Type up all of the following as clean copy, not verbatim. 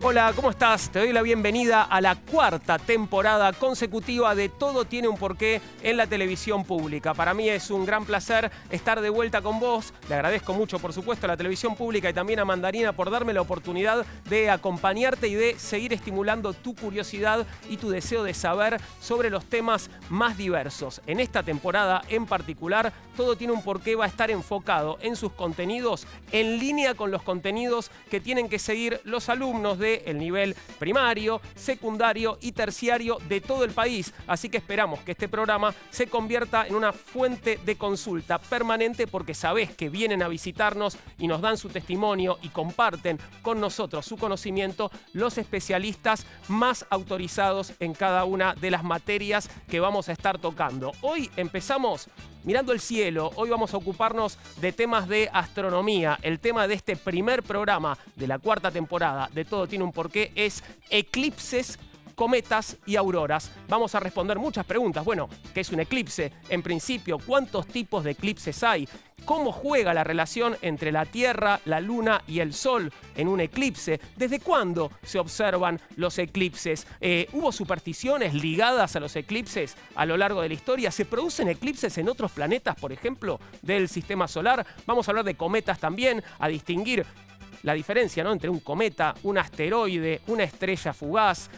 Hola, ¿cómo estás? Te doy la bienvenida a la cuarta temporada consecutiva de Todo tiene un porqué en la televisión pública. Para mí es un gran placer estar de vuelta con vos. Le agradezco mucho, por supuesto, a la televisión pública y también a Mandarina por darme la oportunidad de acompañarte y de seguir estimulando tu curiosidad y tu deseo de saber sobre los temas más diversos. En esta temporada en particular, Todo tiene un porqué va a estar enfocado en sus contenidos en línea con los contenidos que tienen que seguir los alumnos del nivel primario, secundario y terciario de todo el país. Así que esperamos que este programa se convierta en una fuente de consulta permanente porque sabés que vienen a visitarnos y nos dan su testimonio y comparten con nosotros su conocimiento los especialistas más autorizados en cada una de las materias que vamos a estar tocando. Hoy empezamos mirando el cielo. Hoy vamos a ocuparnos de temas de astronomía. El tema de este primer programa de la cuarta temporada de Todo tiene un porqué es eclipses, cometas y auroras. Vamos a responder muchas preguntas. Bueno, ¿qué es un eclipse? En principio, ¿cuántos tipos de eclipses hay? ¿Cómo juega la relación entre la Tierra, la Luna y el Sol en un eclipse? ¿Desde cuándo se observan los eclipses? ¿Hubo supersticiones ligadas a los eclipses a lo largo de la historia? ¿Se producen eclipses en otros planetas, por ejemplo, del sistema solar? Vamos a hablar de cometas también, a distinguir la diferencia, ¿no?, entre un cometa, un asteroide, una estrella fugaz.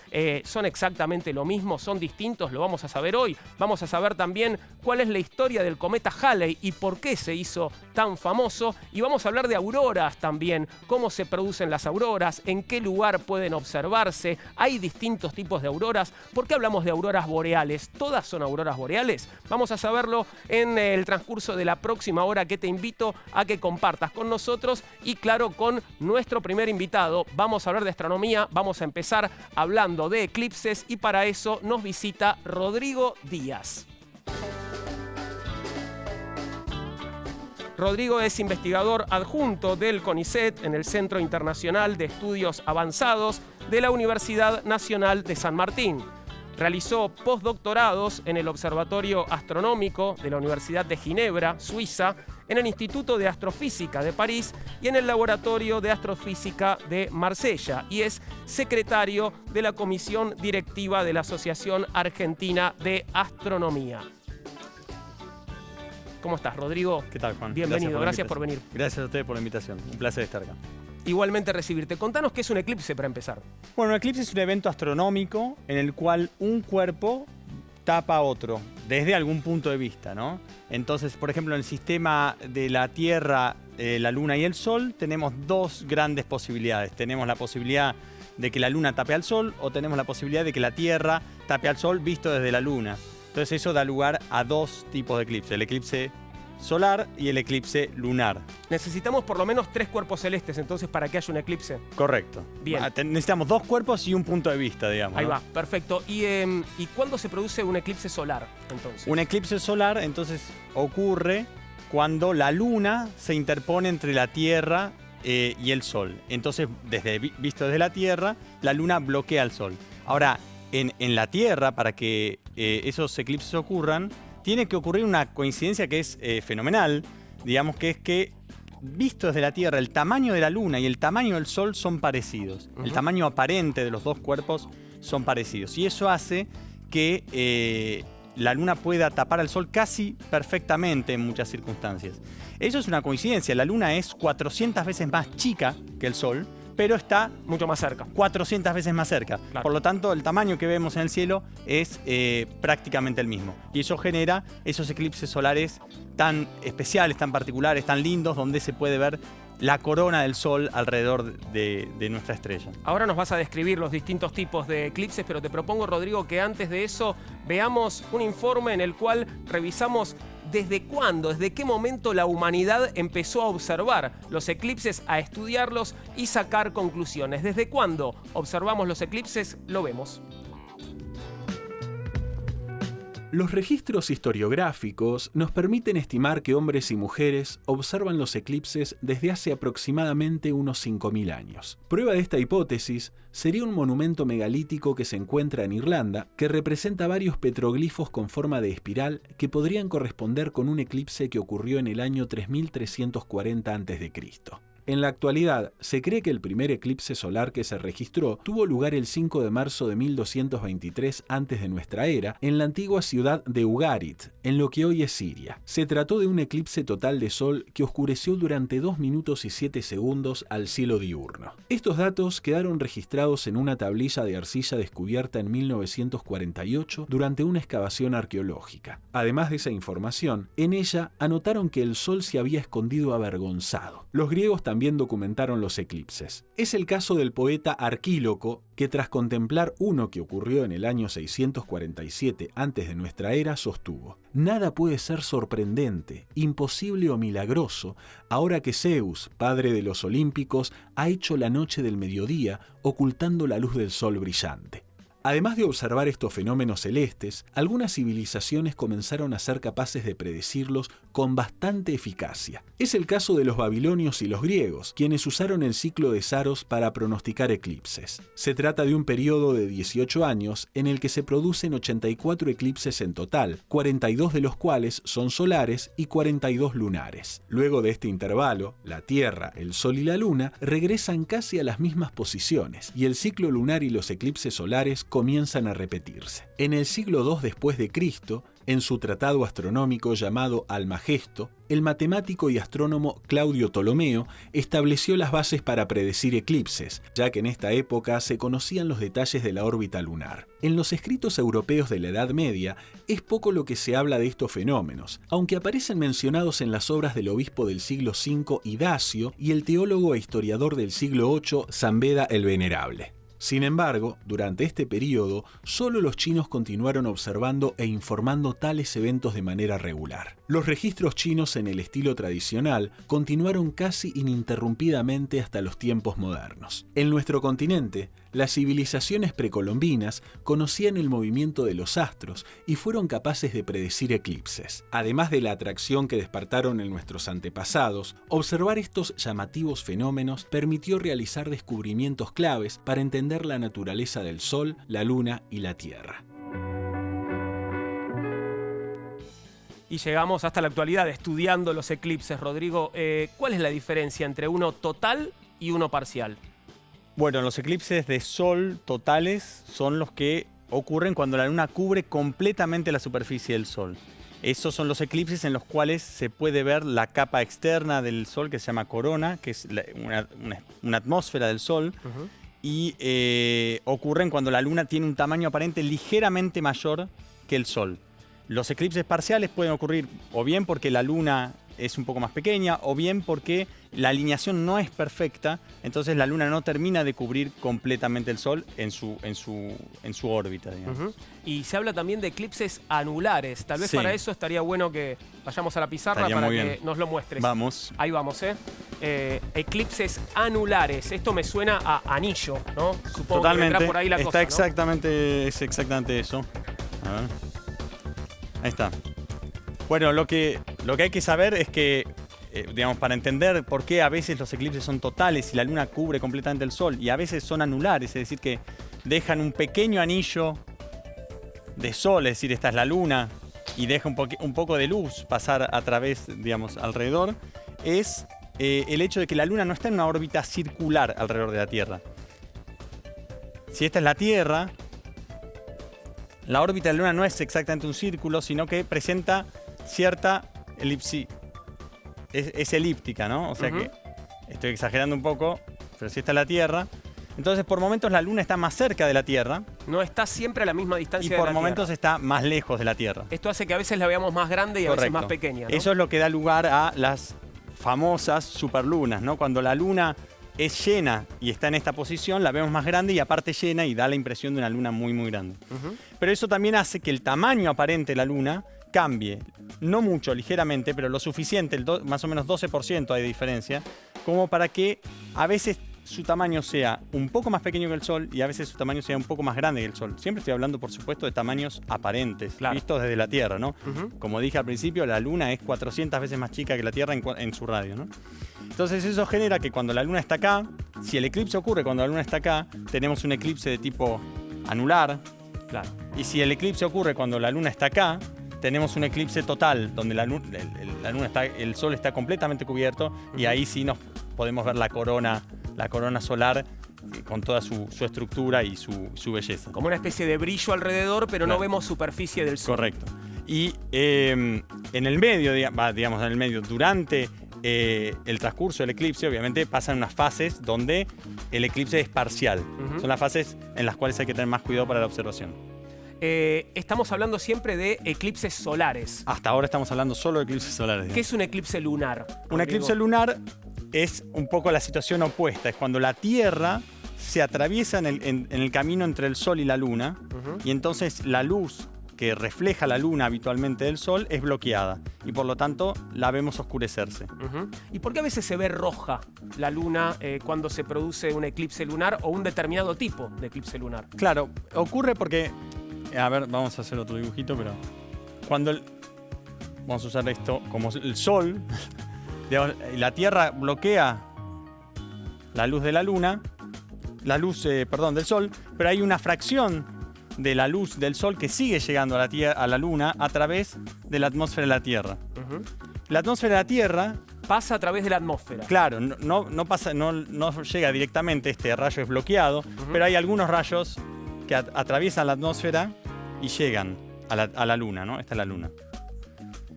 ¿Son exactamente lo mismo? ¿Son distintos? Lo vamos a saber hoy. Vamos a saber también cuál es la historia del cometa Halley y por qué se hizo tan famoso. Y vamos a hablar de auroras también. ¿Cómo se producen las auroras? ¿En qué lugar pueden observarse? ¿Hay distintos tipos de auroras? ¿Por qué hablamos de auroras boreales? ¿Todas son auroras boreales? Vamos a saberlo en el transcurso de la próxima hora, que te invito a que compartas con nosotros y, claro, con nuestro primer invitado. Vamos a hablar de astronomía, vamos a empezar hablando de eclipses y para eso nos visita Rodrigo Díaz. Rodrigo es investigador adjunto del CONICET en el Centro Internacional de Estudios Avanzados de la Universidad Nacional de San Martín. Realizó postdoctorados en el Observatorio Astronómico de la Universidad de Ginebra, Suiza, en el Instituto de Astrofísica de París y en el Laboratorio de Astrofísica de Marsella, y es secretario de la Comisión Directiva de la Asociación Argentina de Astronomía. ¿Cómo estás, Rodrigo? ¿Qué tal, Juan? Bienvenido, gracias por venir. Gracias a ustedes por la invitación, un placer estar acá. Igualmente recibirte. Contanos qué es un eclipse para empezar. Bueno, un eclipse es un evento astronómico en el cual un cuerpo tapa a otro, desde algún punto de vista, ¿no? Entonces, por ejemplo, en el sistema de la Tierra, la Luna y el Sol, tenemos dos grandes posibilidades. Tenemos la posibilidad de que la Luna tape al Sol o tenemos la posibilidad de que la Tierra tape al Sol visto desde la Luna. Entonces eso da lugar a dos tipos de eclipse, el eclipse solar y el eclipse lunar. Necesitamos por lo menos 3 cuerpos celestes, entonces, para que haya un eclipse. Correcto. Bien. Necesitamos 2 cuerpos y un punto de vista, digamos. Ahí ¿no? va, perfecto. ¿Y cuándo se produce un eclipse solar, entonces? Un eclipse solar, entonces, ocurre cuando la Luna se interpone entre la Tierra y el Sol. Entonces, visto desde la Tierra, la Luna bloquea al Sol. Ahora, en la Tierra, para que esos eclipses ocurran, tiene que ocurrir una coincidencia que es fenomenal, digamos, que es que, visto desde la Tierra, el tamaño de la Luna y el tamaño del Sol son parecidos. El tamaño aparente de los dos cuerpos son parecidos. Y eso hace que la Luna pueda tapar al Sol casi perfectamente en muchas circunstancias. Eso es una coincidencia. La Luna es 400 veces más chica que el Sol, pero está mucho más cerca. 400 veces más cerca. Claro. Por lo tanto, el tamaño que vemos en el cielo es prácticamente el mismo. Y eso genera esos eclipses solares tan especiales, tan particulares, tan lindos, donde se puede ver la corona del Sol alrededor de nuestra estrella. Ahora nos vas a describir los distintos tipos de eclipses, pero te propongo, Rodrigo, que antes de eso veamos un informe en el cual revisamos desde cuándo, desde qué momento la humanidad empezó a observar los eclipses, a estudiarlos y sacar conclusiones. ¿Desde cuándo observamos los eclipses? Lo vemos. Los registros historiográficos nos permiten estimar que hombres y mujeres observan los eclipses desde hace aproximadamente unos 5.000 años. Prueba de esta hipótesis sería un monumento megalítico que se encuentra en Irlanda, que representa varios petroglifos con forma de espiral que podrían corresponder con un eclipse que ocurrió en el año 3340 a.C. En la actualidad, se cree que el primer eclipse solar que se registró tuvo lugar el 5 de marzo de 1223 antes de nuestra era, en la antigua ciudad de Ugarit, en lo que hoy es Siria. Se trató de un eclipse total de sol que oscureció durante 2 minutos y 7 segundos al cielo diurno. Estos datos quedaron registrados en una tablilla de arcilla descubierta en 1948 durante una excavación arqueológica. Además de esa información, en ella anotaron que el sol se había escondido avergonzado. Los griegos también documentaron los eclipses. Es el caso del poeta Arquíloco, que tras contemplar uno que ocurrió en el año 647 antes de nuestra era, sostuvo: «Nada puede ser sorprendente, imposible o milagroso, ahora que Zeus, padre de los olímpicos, ha hecho la noche del mediodía, ocultando la luz del sol brillante». Además de observar estos fenómenos celestes, algunas civilizaciones comenzaron a ser capaces de predecirlos con bastante eficacia. Es el caso de los babilonios y los griegos, quienes usaron el ciclo de Saros para pronosticar eclipses. Se trata de un periodo de 18 años en el que se producen 84 eclipses en total, 42 de los cuales son solares y 42 lunares. Luego de este intervalo, la Tierra, el Sol y la Luna regresan casi a las mismas posiciones, y el ciclo lunar y los eclipses solares comienzan a repetirse. En el siglo II después de Cristo, en su tratado astronómico llamado Almagesto, el matemático y astrónomo Claudio Ptolomeo estableció las bases para predecir eclipses, ya que en esta época se conocían los detalles de la órbita lunar. En los escritos europeos de la Edad Media es poco lo que se habla de estos fenómenos, aunque aparecen mencionados en las obras del obispo del siglo V Idacio y el teólogo e historiador del siglo VIII San Beda el Venerable. Sin embargo, durante este periodo, solo los chinos continuaron observando e informando tales eventos de manera regular. Los registros chinos en el estilo tradicional continuaron casi ininterrumpidamente hasta los tiempos modernos. En nuestro continente, las civilizaciones precolombinas conocían el movimiento de los astros y fueron capaces de predecir eclipses. Además de la atracción que despertaron en nuestros antepasados, observar estos llamativos fenómenos permitió realizar descubrimientos claves para entender la naturaleza del Sol, la Luna y la Tierra. Y llegamos hasta la actualidad estudiando los eclipses. Rodrigo, ¿cuál es la diferencia entre uno total y uno parcial? Bueno, los eclipses de sol totales son los que ocurren cuando la luna cubre completamente la superficie del sol. Esos son los eclipses en los cuales se puede ver la capa externa del sol, que se llama corona, que es una atmósfera del sol. Y ocurren cuando la luna tiene un tamaño aparente ligeramente mayor que el sol. Los eclipses parciales pueden ocurrir o bien porque la luna es un poco más pequeña, o bien porque la alineación no es perfecta, entonces la luna no termina de cubrir completamente el sol en su órbita, digamos. Y se habla también de eclipses anulares. Tal vez Sí. para eso estaría bueno que vayamos a la pizarra Estaría para muy que bien. nos lo muestres. Vamos. Ahí vamos, eclipses anulares. Esto me suena a anillo, ¿no? Supongo Totalmente. que vendrá por ahí la Está cosa, ¿no? es exactamente eso. A ver. Ahí está. Bueno, lo que hay que saber es que, digamos, para entender por qué a veces los eclipses son totales y la luna cubre completamente el sol, y a veces son anulares, es decir, que dejan un pequeño anillo de sol, es decir, esta es la luna, y deja un poco de luz pasar a través, digamos, alrededor, es el hecho de que la luna no está en una órbita circular alrededor de la Tierra. Si esta es la Tierra, la órbita de la luna no es exactamente un círculo, sino que presenta cierta elipsis. Es elíptica, ¿no? O sea que estoy exagerando un poco, pero si esta es la Tierra, entonces por momentos la luna está más cerca de la Tierra. No está siempre a la misma distancia Y de la por momentos Tierra. está más lejos de la Tierra. Esto hace que a veces la veamos más grande y a veces Correcto. más pequeña, ¿no? Eso es lo que da lugar a las famosas superlunas, ¿no? Cuando la luna es llena y está en esta posición, la vemos más grande y aparte llena y da la impresión de una luna muy, muy grande. Pero eso también hace que el tamaño aparente de la luna cambie. No mucho, ligeramente, pero lo suficiente, más o menos 12% hay de diferencia, como para que a veces su tamaño sea un poco más pequeño que el Sol y a veces su tamaño sea un poco más grande que el Sol. Siempre estoy hablando, por supuesto, de tamaños aparentes, Claro. vistos desde la Tierra, ¿no? Como dije al principio, la Luna es 400 veces más chica que la Tierra en su radio, ¿no? Entonces eso genera que cuando la Luna está acá, si el eclipse ocurre cuando la Luna está acá, tenemos un eclipse de tipo anular. Claro. Y si el eclipse ocurre cuando la Luna está acá, tenemos un eclipse total, donde el Sol está completamente cubierto y ahí sí nos podemos ver la corona solar con toda su estructura y su belleza. Como una especie de brillo alrededor, pero no vemos superficie del sol. Correcto. Y en el medio, digamos en el medio, durante el transcurso del eclipse, obviamente pasan unas fases donde el eclipse es parcial. Son las fases en las cuales hay que tener más cuidado para la observación. Estamos hablando siempre de eclipses solares. Hasta ahora estamos hablando solo de eclipses solares. ¿Qué es un eclipse lunar? Un eclipse lunar es un poco la situación opuesta. Es cuando la Tierra se atraviesa en el camino entre el Sol y la Luna, y entonces la luz que refleja la Luna habitualmente del Sol es bloqueada, y por lo tanto la vemos oscurecerse. ¿Y por qué a veces se ve roja la Luna cuando se produce un eclipse lunar o un determinado tipo de eclipse lunar? Claro, ocurre porque... A ver, vamos a hacer otro dibujito, pero... Vamos a usar esto como el Sol. Digamos, la Tierra bloquea la luz de la Luna, del Sol, pero hay una fracción de la luz del Sol que sigue llegando a la Luna a través de la atmósfera de la Tierra. La atmósfera de la Tierra pasa a través de la atmósfera. Claro, no pasa, no llega directamente, este rayo es bloqueado, pero hay algunos rayos que atraviesan la atmósfera y llegan a la Luna, ¿no? Esta es la Luna.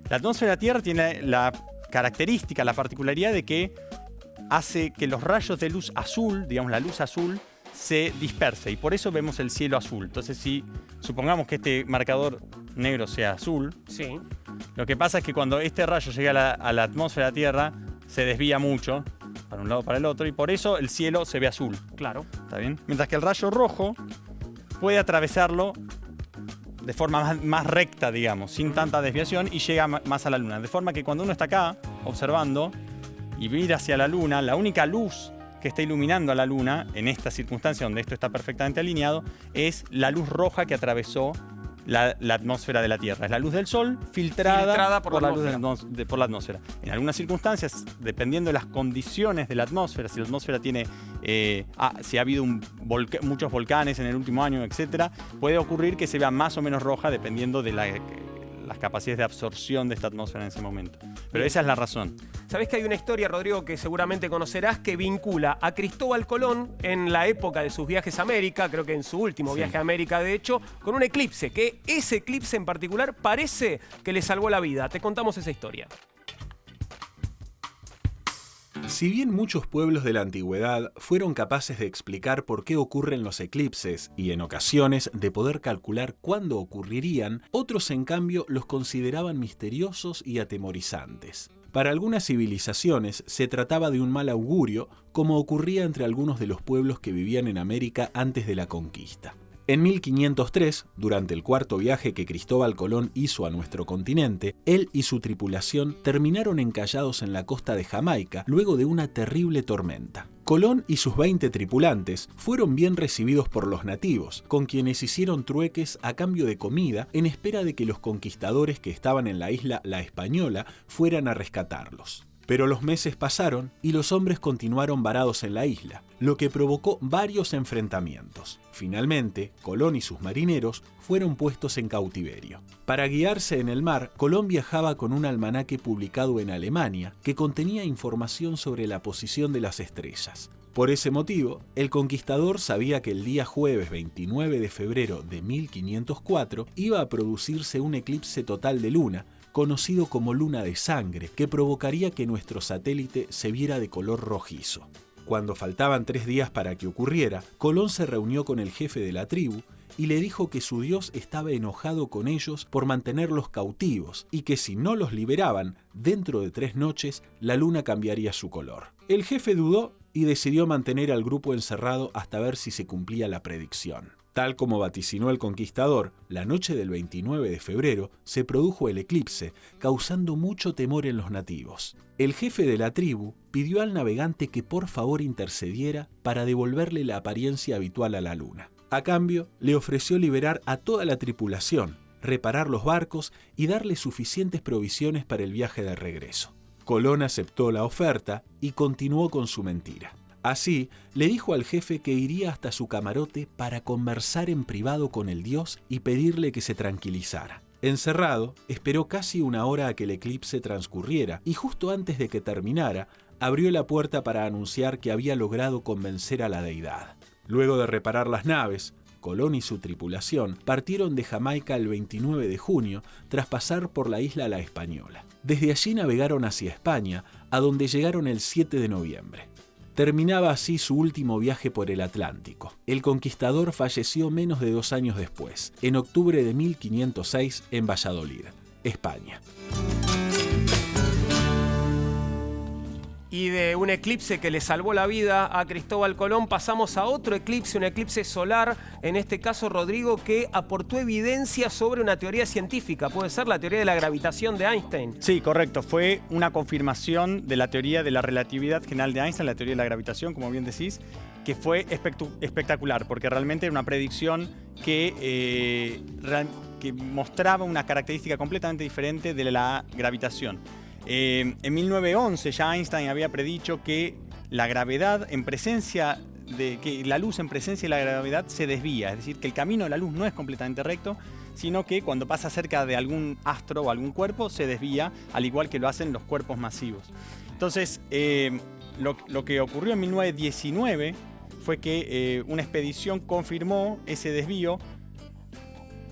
La atmósfera de la Tierra tiene la característica, la particularidad de que hace que los rayos de luz azul, digamos la luz azul, se disperse, y por eso vemos el cielo azul. Entonces, si supongamos que este marcador negro sea azul, sí, lo que pasa es que cuando este rayo llega a la atmósfera de la Tierra, se desvía mucho para un lado o para el otro, y por eso el cielo se ve azul. Claro. ¿Está bien? Mientras que el rayo rojo puede atravesarlo de forma más recta, digamos, sin tanta desviación, y llega más a la Luna. De forma que cuando uno está acá observando y mira hacia la Luna, la única luz que está iluminando a la Luna, en esta circunstancia donde esto está perfectamente alineado, es la luz roja que atravesó la atmósfera de la Tierra. Es la luz del Sol filtrada por la luz por la atmósfera. En algunas circunstancias, dependiendo de las condiciones de la atmósfera, si la atmósfera tiene, si ha habido muchos volcanes en el último año, etc., puede ocurrir que se vea más o menos roja dependiendo de las capacidades de absorción de esta atmósfera en ese momento. Pero esa es la razón. ¿Sabés que hay una historia, Rodrigo, que seguramente conocerás, que vincula a Cristóbal Colón en la época de sus viajes a América, creo que en su último viaje a América, de hecho, con un eclipse, que ese eclipse en particular parece que le salvó la vida? Te contamos esa historia. Si bien muchos pueblos de la antigüedad fueron capaces de explicar por qué ocurren los eclipses y en ocasiones de poder calcular cuándo ocurrirían, otros en cambio los consideraban misteriosos y atemorizantes. Para algunas civilizaciones se trataba de un mal augurio, como ocurría entre algunos de los pueblos que vivían en América antes de la conquista. En 1503, durante el cuarto viaje que Cristóbal Colón hizo a nuestro continente, él y su tripulación terminaron encallados en la costa de Jamaica luego de una terrible tormenta. Colón y sus 20 tripulantes fueron bien recibidos por los nativos, con quienes hicieron trueques a cambio de comida en espera de que los conquistadores que estaban en la isla La Española fueran a rescatarlos. Pero los meses pasaron y los hombres continuaron varados en la isla, lo que provocó varios enfrentamientos. Finalmente, Colón y sus marineros fueron puestos en cautiverio. Para guiarse en el mar, Colón viajaba con un almanaque publicado en Alemania que contenía información sobre la posición de las estrellas. Por ese motivo, el conquistador sabía que el día jueves 29 de febrero de 1504 iba a producirse un eclipse total de luna, conocido como luna de sangre, que provocaría que nuestro satélite se viera de color rojizo. Cuando faltaban 3 días para que ocurriera, Colón se reunió con el jefe de la tribu y le dijo que su Dios estaba enojado con ellos por mantenerlos cautivos y que si no los liberaban, dentro de 3 noches, la luna cambiaría su color. El jefe dudó y decidió mantener al grupo encerrado hasta ver si se cumplía la predicción. Tal como vaticinó el conquistador, la noche del 29 de febrero se produjo el eclipse, causando mucho temor en los nativos. El jefe de la tribu pidió al navegante que por favor intercediera para devolverle la apariencia habitual a la luna. A cambio, le ofreció liberar a toda la tripulación, reparar los barcos y darle suficientes provisiones para el viaje de regreso. Colón aceptó la oferta y continuó con su mentira. Así, le dijo al jefe que iría hasta su camarote para conversar en privado con el dios y pedirle que se tranquilizara. Encerrado, esperó casi 1 hora a que el eclipse transcurriera y justo antes de que terminara, abrió la puerta para anunciar que había logrado convencer a la deidad. Luego de reparar las naves, Colón y su tripulación partieron de Jamaica el 29 de junio tras pasar por la isla La Española. Desde allí navegaron hacia España, a donde llegaron el 7 de noviembre. Terminaba así su último viaje por el Atlántico. El conquistador falleció menos de 2 años después, en octubre de 1506 en Valladolid, España. Y de un eclipse que le salvó la vida a Cristóbal Colón pasamos a otro eclipse, un eclipse solar, en este caso, Rodrigo, que aportó evidencia sobre una teoría científica. ¿Puede ser la teoría de la gravitación de Einstein? Sí, correcto. Fue una confirmación de la teoría de la relatividad general de Einstein, la teoría de la gravitación, como bien decís, que fue espectacular, porque realmente era una predicción que mostraba una característica completamente diferente de la gravitación. En 1911 ya Einstein había predicho que la gravedad que la luz en presencia de la gravedad se desvía, es decir, que el camino de la luz no es completamente recto, sino que cuando pasa cerca de algún astro o algún cuerpo se desvía, al igual que lo hacen los cuerpos masivos. Entonces, lo que ocurrió en 1919 fue que una expedición confirmó ese desvío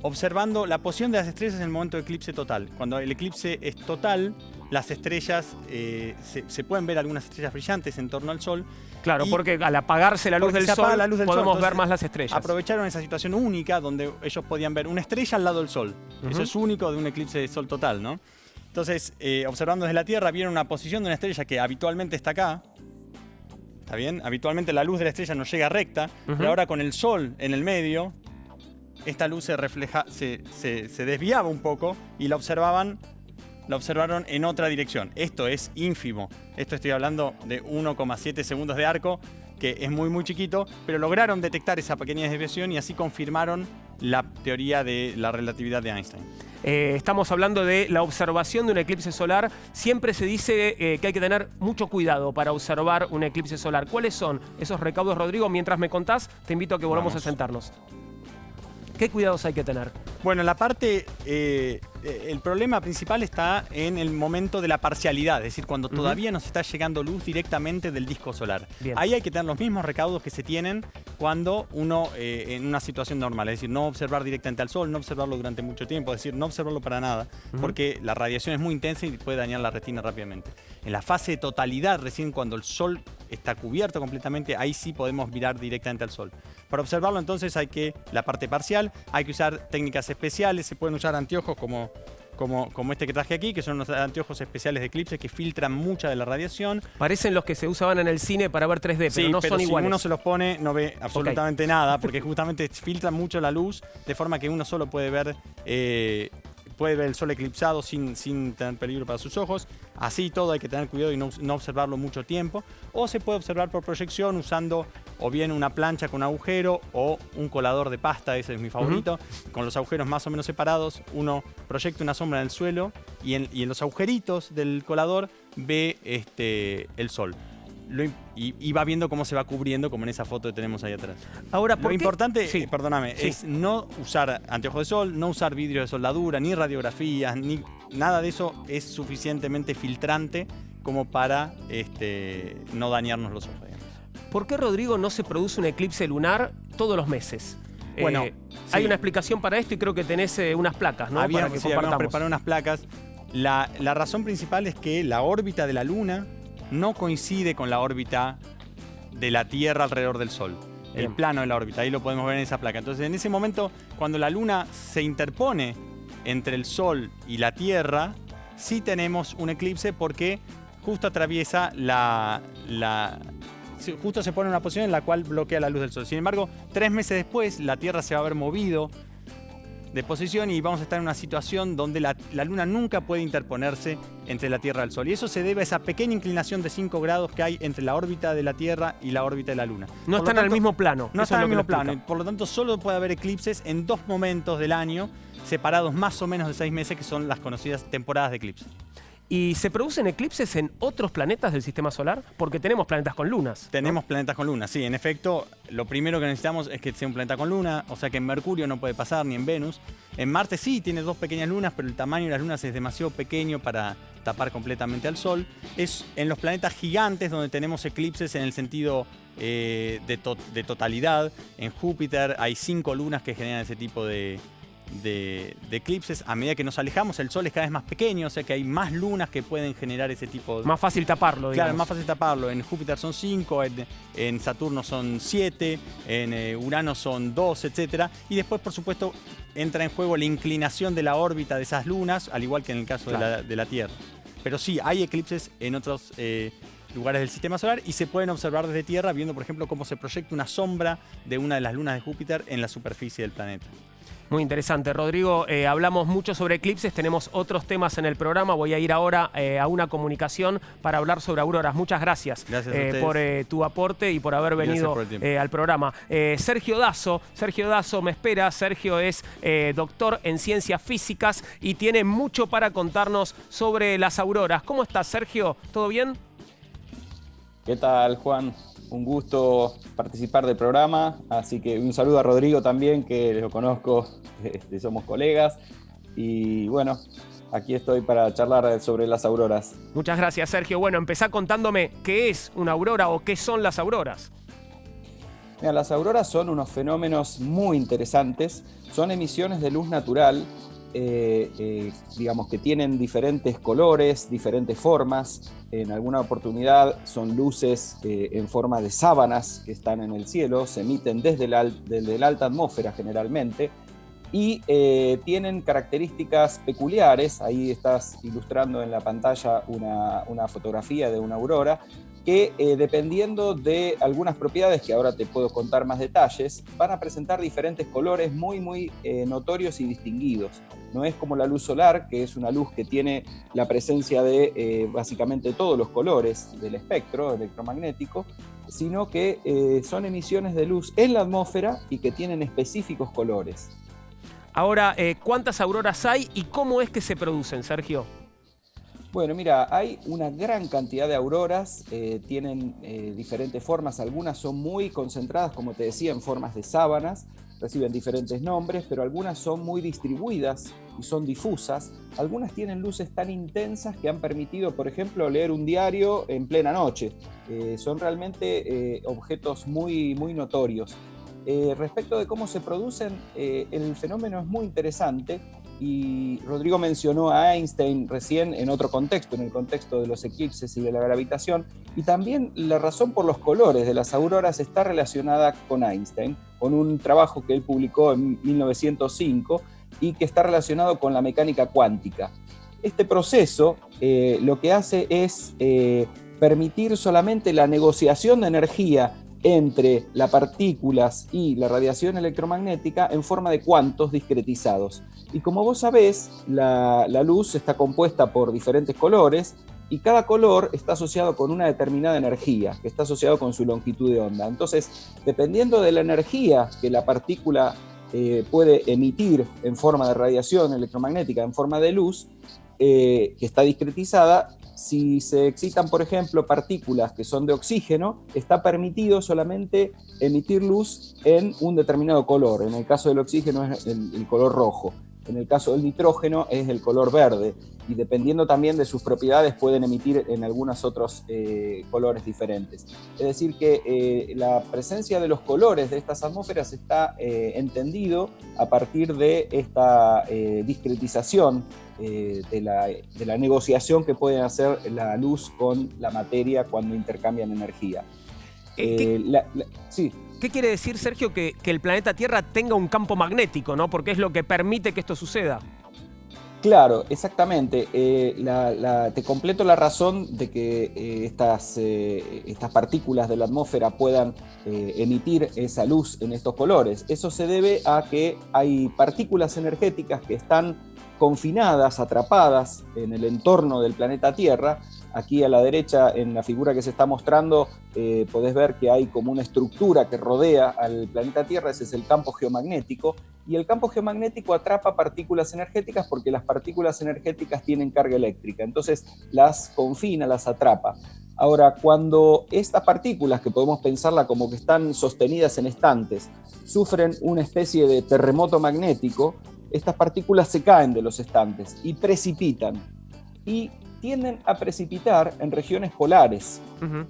observando la posición de las estrellas en el momento del eclipse total. Cuando el eclipse es total, las estrellas, se pueden ver algunas estrellas brillantes en torno al Sol. Claro, porque al apagarse la luz del Sol, podemos ver más las estrellas. Aprovecharon esa situación única donde ellos podían ver una estrella al lado del Sol. Eso es único de un eclipse de Sol total, ¿no? Entonces, observando desde la Tierra, vieron una posición de una estrella que habitualmente está acá. ¿Está bien? Habitualmente la luz de la estrella no llega recta, pero ahora con el Sol en el medio, esta luz se desviaba un poco y la observaron en otra dirección. Esto es ínfimo. Esto estoy hablando de 1,7 segundos de arco, que es muy muy chiquito, pero lograron detectar esa pequeña desviación y así confirmaron la teoría de la relatividad de Einstein. Estamos hablando de la observación de un eclipse solar. Siempre se dice que hay que tener mucho cuidado para observar un eclipse solar. ¿Cuáles son esos recaudos, Rodrigo? Mientras me contás, te invito a que volvamos a sentarnos. ¿Qué cuidados hay que tener? Bueno, el problema principal está en el momento de la parcialidad, es decir, cuando todavía nos está llegando luz directamente del disco solar. Bien. Ahí hay que tener los mismos recaudos que se tienen cuando uno en una situación normal, es decir, no observar directamente al Sol, no observarlo durante mucho tiempo, es decir, no observarlo para nada, porque la radiación es muy intensa y puede dañar la retina rápidamente. En la fase de totalidad, recién cuando el Sol está cubierto completamente, ahí sí podemos mirar directamente al Sol. Para observarlo entonces la parte parcial, hay que usar técnicas especiales, se pueden usar anteojos como este que traje aquí, que son unos anteojos especiales de eclipse que filtran mucha de la radiación. Parecen los que se usaban en el cine para ver 3D, sí, pero no son iguales. Si uno se los pone, no ve absolutamente nada, porque justamente filtran mucho la luz, de forma que uno solo puede ver el Sol eclipsado sin tener peligro para sus ojos. Así todo hay que tener cuidado y no observarlo mucho tiempo. O se puede observar por proyección usando o bien una plancha con agujero o un colador de pasta, ese es mi favorito. Con los agujeros más o menos separados, uno proyecta una sombra en el suelo y en los agujeritos del colador ve el Sol. Y va viendo cómo se va cubriendo, como en esa foto que tenemos ahí atrás. Ahora, lo importante, perdóname, sí, es no usar anteojos de sol, no usar vidrio de soldadura, ni radiografías, ni nada de eso es suficientemente filtrante como para no dañarnos los ojos. ¿Por qué, Rodrigo, no se produce un eclipse lunar todos los meses? Bueno, hay una explicación para esto y creo que tenés unas placas, ¿no? Habíamos preparado unas placas. La razón principal es que la órbita de la Luna no coincide con la órbita de la Tierra alrededor del Sol. El plano de la órbita, ahí lo podemos ver en esa placa. Entonces, en ese momento, cuando la Luna se interpone entre el Sol y la Tierra, sí tenemos un eclipse porque justo atraviesa justo se pone en una posición en la cual bloquea la luz del Sol. Sin embargo, 3 meses después, la Tierra se va a haber movido de posición y vamos a estar en una situación donde la Luna nunca puede interponerse entre la Tierra y el Sol. Y eso se debe a esa pequeña inclinación de 5 grados que hay entre la órbita de la Tierra y la órbita de la Luna. No están al mismo plano. No están al mismo plano. Por lo tanto, solo puede haber eclipses en 2 momentos del año, separados más o menos de 6 meses, que son las conocidas temporadas de eclipse. ¿Y se producen eclipses en otros planetas del sistema solar? Porque tenemos planetas con lunas. Tenemos planetas con luna, sí. En efecto, lo primero que necesitamos es que sea un planeta con luna, o sea que en Mercurio no puede pasar, ni en Venus. En Marte sí, tiene 2 pequeñas lunas, pero el tamaño de las lunas es demasiado pequeño para tapar completamente al Sol. Es en los planetas gigantes donde tenemos eclipses en el sentido de totalidad. En Júpiter hay 5 lunas que generan ese tipo de eclipses. A medida que nos alejamos, el Sol es cada vez más pequeño, o sea que hay más lunas que pueden generar ese tipo de... Más fácil taparlo, digamos. Claro, es más fácil taparlo. En Júpiter son 5, en Saturno son 7, en Urano son 2, etc. Y después, por supuesto, entra en juego la inclinación de la órbita de esas lunas, al igual que en el caso de la Tierra. Pero sí, hay eclipses en otros lugares del sistema solar y se pueden observar desde Tierra viendo, por ejemplo, cómo se proyecta una sombra de una de las lunas de Júpiter en la superficie del planeta. Muy interesante, Rodrigo. Hablamos mucho sobre eclipses, tenemos otros temas en el programa. Voy a ir ahora a una comunicación para hablar sobre auroras. Muchas gracias, por tu aporte y por haber venido al programa. Sergio Dazo me espera. Sergio es doctor en ciencias físicas y tiene mucho para contarnos sobre las auroras. ¿Cómo estás, Sergio? ¿Todo bien? ¿Qué tal, Juan? Un gusto participar del programa, así que un saludo a Rodrigo también, que lo conozco, somos colegas, y bueno, aquí estoy para charlar sobre las auroras. Muchas gracias, Sergio. Bueno, empezá contándome qué es una aurora o qué son las auroras. Mira, las auroras son unos fenómenos muy interesantes, son emisiones de luz natural, digamos que tienen diferentes colores, diferentes formas. En alguna oportunidad son luces en forma de sábanas que están en el cielo, se emiten desde la alta atmósfera generalmente y tienen características peculiares. Ahí estás ilustrando en la pantalla una fotografía de una aurora que dependiendo de algunas propiedades, que ahora te puedo contar más detalles, van a presentar diferentes colores muy notorios y distinguidos. No es como la luz solar, que es una luz que tiene la presencia de básicamente todos los colores del espectro electromagnético, sino que son emisiones de luz en la atmósfera y que tienen específicos colores. Ahora, ¿cuántas auroras hay y cómo es que se producen, Sergio? Bueno, mira, hay una gran cantidad de auroras, tienen diferentes formas, algunas son muy concentradas, como te decía, en formas de sábanas, reciben diferentes nombres, pero algunas son muy distribuidas y son difusas. Algunas tienen luces tan intensas que han permitido, por ejemplo, leer un diario en plena noche. Son realmente objetos muy notorios. Respecto de cómo se producen, el fenómeno es muy interesante. Y Rodrigo mencionó a Einstein recién en otro contexto, en el contexto de los eclipses y de la gravitación, y también la razón por los colores de las auroras está relacionada con Einstein, con un trabajo que él publicó en 1905 y que está relacionado con la mecánica cuántica. Este proceso lo que hace es permitir solamente la negociación de energía entre las partículas y la radiación electromagnética en forma de cuantos discretizados. Y como vos sabés, la luz está compuesta por diferentes colores y cada color está asociado con una determinada energía, que está asociado con su longitud de onda. Entonces, dependiendo de la energía que la partícula puede emitir en forma de radiación electromagnética, en forma de luz, que está discretizada, si se excitan, por ejemplo, partículas que son de oxígeno, está permitido solamente emitir luz en un determinado color. En el caso del oxígeno es el color rojo. En el caso del nitrógeno es el color verde. Y dependiendo también de sus propiedades pueden emitir en algunos otros colores diferentes. Es decir que la presencia de los colores de estas atmósferas está entendido a partir de esta discretización de la negociación que pueden hacer la luz con la materia cuando intercambian energía. Sí. ¿Qué quiere decir, Sergio, que el planeta Tierra tenga un campo magnético, ¿no? Porque es lo que permite que esto suceda. Claro, exactamente. Te completo la razón de que estas partículas de la atmósfera puedan emitir esa luz en estos colores. Eso se debe a que hay partículas energéticas que están confinadas, atrapadas en el entorno del planeta Tierra. Aquí a la derecha, en la figura que se está mostrando, podés ver que hay como una estructura que rodea al planeta Tierra, ese es el campo geomagnético, y el campo geomagnético atrapa partículas energéticas porque las partículas energéticas tienen carga eléctrica, entonces las confina, las atrapa. Ahora, cuando estas partículas, que podemos pensarla como que están sostenidas en estantes, sufren una especie de terremoto magnético, estas partículas se caen de los estantes y precipitan. Y tienden a precipitar en regiones polares,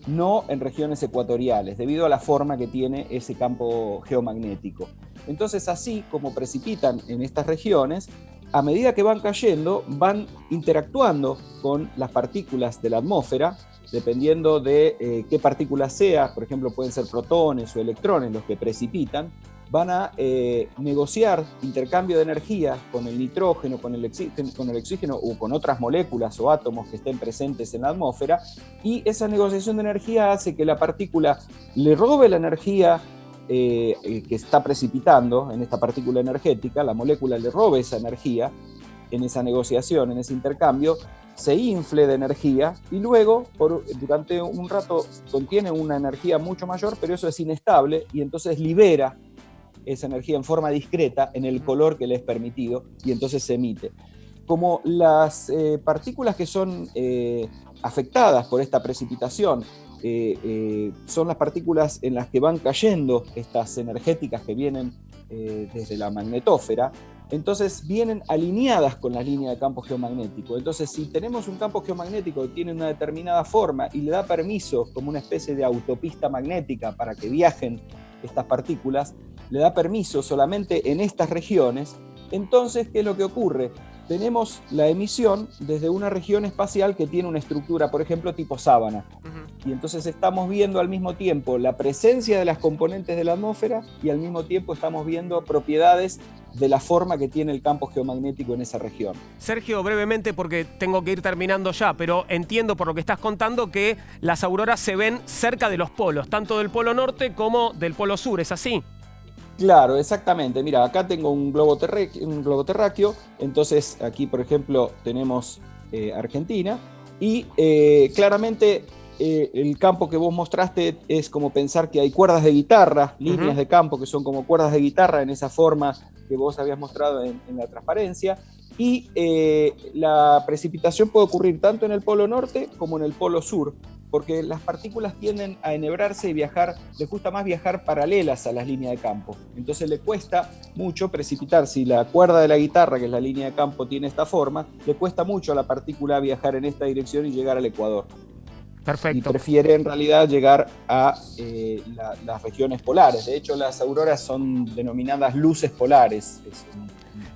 no en regiones ecuatoriales, debido a la forma que tiene ese campo geomagnético. Entonces, así como precipitan en estas regiones, a medida que van cayendo, van interactuando con las partículas de la atmósfera, dependiendo de qué partículas sea, por ejemplo, pueden ser protones o electrones los que precipitan, van a negociar intercambio de energía con el nitrógeno, con el oxígeno o con otras moléculas o átomos que estén presentes en la atmósfera, y esa negociación de energía hace que la partícula le robe la energía que está precipitando en esta partícula energética, la molécula le robe esa energía en esa negociación, en ese intercambio, se infle de energía y luego durante un rato contiene una energía mucho mayor, pero eso es inestable y entonces libera esa energía en forma discreta en el color que le es permitido y entonces se emite. Como las partículas que son afectadas por esta precipitación son las partículas en las que van cayendo estas energéticas que vienen desde la magnetósfera, entonces vienen alineadas con la línea de campo geomagnético. Entonces, si tenemos un campo geomagnético que tiene una determinada forma y le da permiso como una especie de autopista magnética para que viajen estas partículas, le da permiso solamente en estas regiones, entonces, ¿qué es lo que ocurre? Tenemos la emisión desde una región espacial que tiene una estructura, por ejemplo, tipo sábana. Y entonces estamos viendo al mismo tiempo la presencia de las componentes de la atmósfera y al mismo tiempo estamos viendo propiedades de la forma que tiene el campo geomagnético en esa región. Sergio, brevemente, porque tengo que ir terminando ya, pero entiendo por lo que estás contando que las auroras se ven cerca de los polos, tanto del polo norte como del polo sur, ¿es así? Claro, exactamente. Mira, acá tengo un globo terráqueo, entonces aquí, por ejemplo, tenemos Argentina, y claramente el campo que vos mostraste es como pensar que hay cuerdas de guitarra, líneas de campo que son como cuerdas de guitarra en esa forma que vos habías mostrado en la transparencia, y la precipitación puede ocurrir tanto en el polo norte como en el polo sur, porque las partículas tienden a enhebrarse y viajar, les gusta más viajar paralelas a las líneas de campo. Entonces le cuesta mucho precipitar. Si la cuerda de la guitarra, que es la línea de campo, tiene esta forma, le cuesta mucho a la partícula viajar en esta dirección y llegar al ecuador. Perfecto. Y prefiere en realidad llegar a las regiones polares. De hecho, las auroras son denominadas luces polares. Es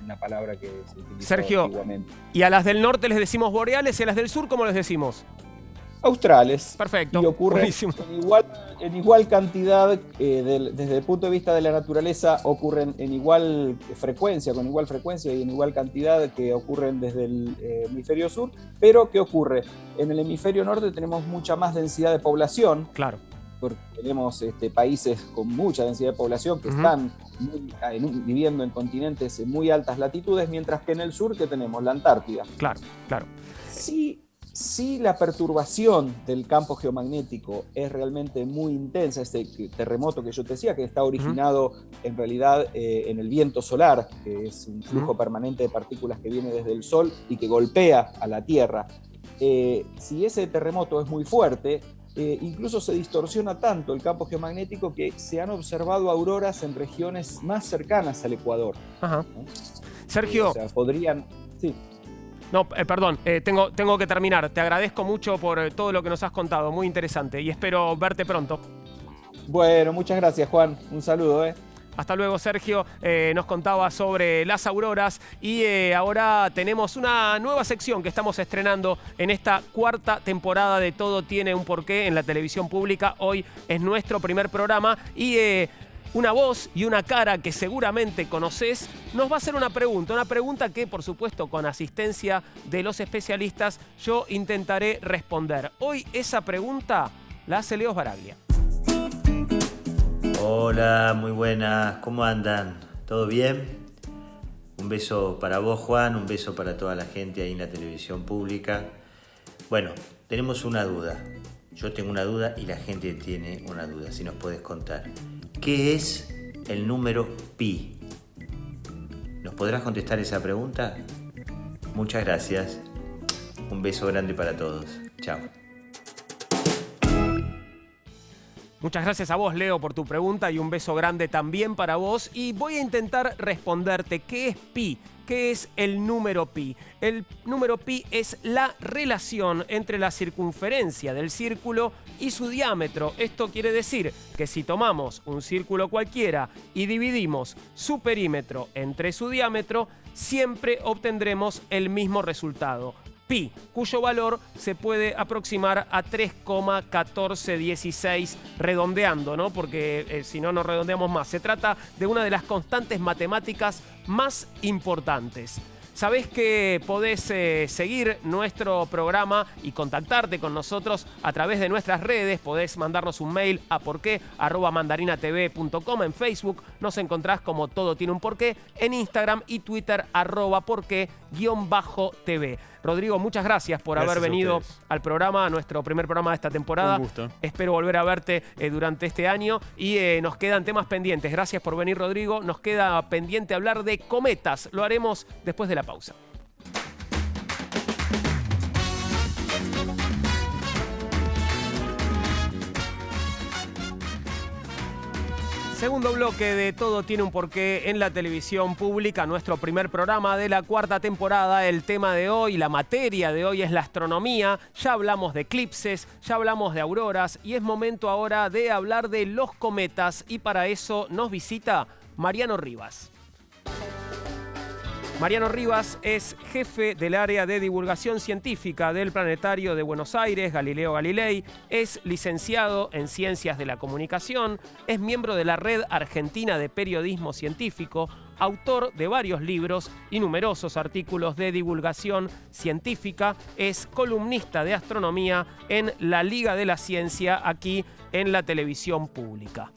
una palabra que se utiliza Sergio, antiguamente. ¿Y a las del norte les decimos boreales y a las del sur cómo les decimos? Australes. Perfecto. Y ocurre en igual cantidad, desde el punto de vista de la naturaleza, ocurren en igual frecuencia, con igual frecuencia y en igual cantidad que ocurren desde el hemisferio sur. Pero, ¿qué ocurre? En el hemisferio norte tenemos mucha más densidad de población. Claro. Porque tenemos países con mucha densidad de población que están viviendo en continentes en muy altas latitudes, mientras que en el sur, que tenemos la Antártida. Claro, claro. Si la perturbación del campo geomagnético es realmente muy intensa, este terremoto que yo te decía, que está originado en realidad en el viento solar, que es un flujo permanente de partículas que viene desde el Sol y que golpea a la Tierra, si ese terremoto es muy fuerte, incluso se distorsiona tanto el campo geomagnético que se han observado auroras en regiones más cercanas al Ecuador. Ajá. Sergio. O sea, podrían... Sí. No, perdón, tengo que terminar. Te agradezco mucho por todo lo que nos has contado, muy interesante, y espero verte pronto. Bueno, muchas gracias, Juan. Un saludo, Hasta luego, Sergio. Nos contaba sobre las auroras y ahora tenemos una nueva sección que estamos estrenando en esta cuarta temporada de Todo Tiene un Porqué en la televisión pública. Hoy es nuestro primer programa y una voz y una cara que seguramente conocés nos va a hacer una pregunta que, por supuesto, con asistencia de los especialistas, yo intentaré responder. Hoy esa pregunta la hace Leo Sbaraglia. Hola, muy buenas, ¿cómo andan? ¿Todo bien? Un beso para vos, Juan, un beso para toda la gente ahí en la televisión pública. Bueno, tenemos una duda. Yo tengo una duda y la gente tiene una duda, si nos podés contar. ¿Qué es el número pi? ¿Podrás contestar esa pregunta? Muchas gracias. Un beso grande para todos. Chao. Muchas gracias a vos, Leo, por tu pregunta y un beso grande también para vos. Y voy a intentar responderte qué es pi, qué es el número pi. El número pi es la relación entre la circunferencia del círculo y su diámetro. Esto quiere decir que si tomamos un círculo cualquiera y dividimos su perímetro entre su diámetro, siempre obtendremos el mismo resultado. Pi, cuyo valor se puede aproximar a 3,1416 redondeando, ¿no? Porque si no, no redondeamos más. Se trata de una de las constantes matemáticas más importantes. Sabés que podés seguir nuestro programa y contactarte con nosotros a través de nuestras redes. Podés mandarnos un mail a porqué@mandarinatv.com. En Facebook nos encontrás como Todo Tiene un Porqué. En Instagram y Twitter @porqué_tv. Rodrigo, muchas gracias por haber venido al programa, a nuestro primer programa de esta temporada. Un gusto. Espero volver a verte durante este año y nos quedan temas pendientes. Gracias por venir, Rodrigo. Nos queda pendiente hablar de cometas. Lo haremos después de la pausa. Segundo bloque de Todo Tiene un Porqué en la televisión pública, nuestro primer programa de la cuarta temporada. El tema de hoy, la materia de hoy es la astronomía. Ya hablamos de eclipses, ya hablamos de auroras y es momento ahora de hablar de los cometas y para eso nos visita Mariano Rivas. Mariano Rivas es jefe del área de divulgación científica del Planetario de Buenos Aires, Galileo Galilei, es licenciado en Ciencias de la Comunicación, es miembro de la Red Argentina de Periodismo Científico, autor de varios libros y numerosos artículos de divulgación científica, es columnista de astronomía en la Liga de la Ciencia aquí en la televisión pública.